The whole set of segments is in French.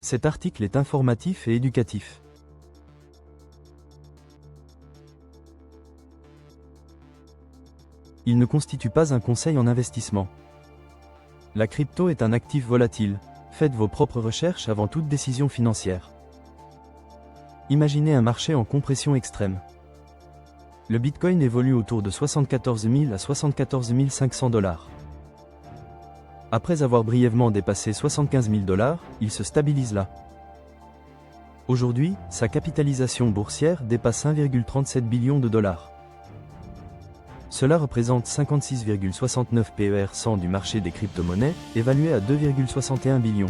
Cet article est informatif et éducatif. Il ne constitue pas un conseil en investissement. La crypto est un actif volatile. Faites vos propres recherches avant toute décision financière. Imaginez un marché en compression extrême. Le Bitcoin évolue autour de 74 000 à 74 500 $. Après avoir brièvement dépassé 75 000 $, il se stabilise là. Aujourd'hui, sa capitalisation boursière dépasse 1,37 billion de dollars. Cela représente 56,69 PER 100 du marché des crypto-monnaies, évalué à 2,61 billions.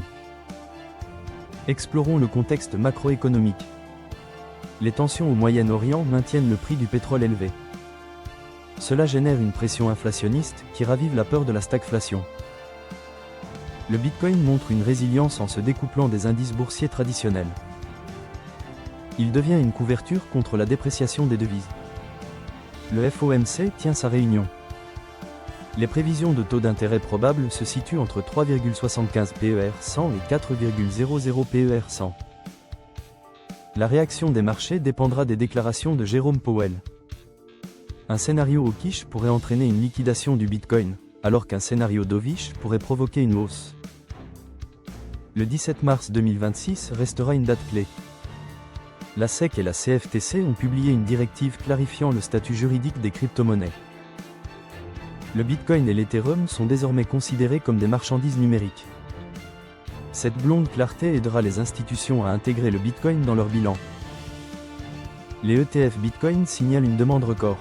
Explorons le contexte macroéconomique. Les tensions au Moyen-Orient maintiennent le prix du pétrole élevé. Cela génère une pression inflationniste qui ravive la peur de la stagflation. Le Bitcoin montre une résilience en se découplant des indices boursiers traditionnels. Il devient une couverture contre la dépréciation des devises. Le FOMC tient sa réunion. Les prévisions de taux d'intérêt probables se situent entre 3,75 PER 100 et 4,00 PER 100. La réaction des marchés dépendra des déclarations de Jérôme Powell. Un scénario hawkish pourrait entraîner une liquidation du Bitcoin, alors qu'un scénario dovish pourrait provoquer une hausse. Le 17 mars 2026 restera une date clé. La SEC et la CFTC ont publié une directive clarifiant le statut juridique des crypto-monnaies. Le Bitcoin et l'Ethereum sont désormais considérés comme des marchandises numériques. Cette blonde clarté aidera les institutions à intégrer le Bitcoin dans leur bilan. Les ETF Bitcoin signalent une demande record.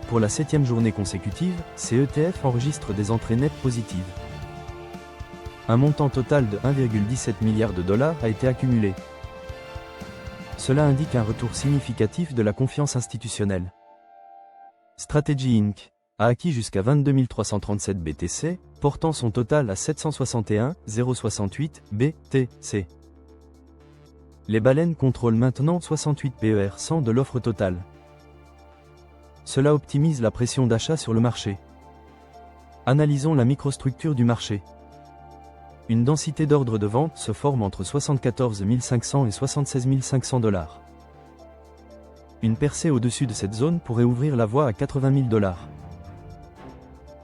Pour la 7e journée consécutive, ces ETF enregistrent des entrées nettes positives. Un montant total de 1,17 milliard de dollars a été accumulé. Cela indique un retour significatif de la confiance institutionnelle. Strategy Inc. a acquis jusqu'à 22 337 BTC, portant son total à 761 068 BTC. Les baleines contrôlent maintenant 68 PER 100 de l'offre totale. Cela optimise la pression d'achat sur le marché. Analysons la microstructure du marché. Une densité d'ordre de vente se forme entre 74 500 et 76 500 $. Une percée au-dessus de cette zone pourrait ouvrir la voie à 80 000 $.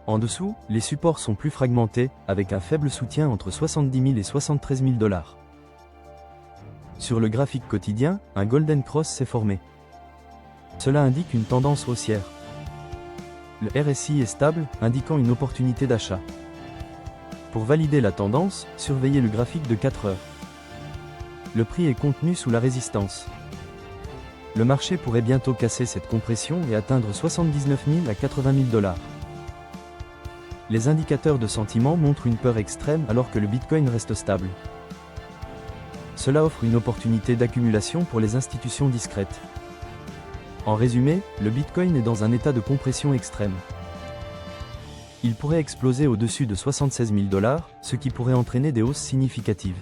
En dessous, les supports sont plus fragmentés, avec un faible soutien entre 70 000 et 73 000 $. Sur le graphique quotidien, un Golden Cross s'est formé. Cela indique une tendance haussière. Le RSI est stable, indiquant une opportunité d'achat. Pour valider la tendance, surveillez le graphique de 4 heures. Le prix est contenu sous la résistance. Le marché pourrait bientôt casser cette compression et atteindre 79 000 à 80 000 $. Les indicateurs de sentiment montrent une peur extrême alors que le Bitcoin reste stable. Cela offre une opportunité d'accumulation pour les institutions discrètes. En résumé, le Bitcoin est dans un état de compression extrême. Il pourrait exploser au-dessus de 76 000 $, ce qui pourrait entraîner des hausses significatives.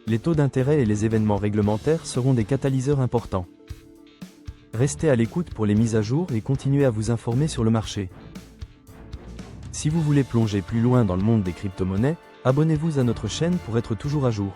Les taux d'intérêt et les événements réglementaires seront des catalyseurs importants. Restez à l'écoute pour les mises à jour et continuez à vous informer sur le marché. Si vous voulez plonger plus loin dans le monde des crypto-monnaies, abonnez-vous à notre chaîne pour être toujours à jour.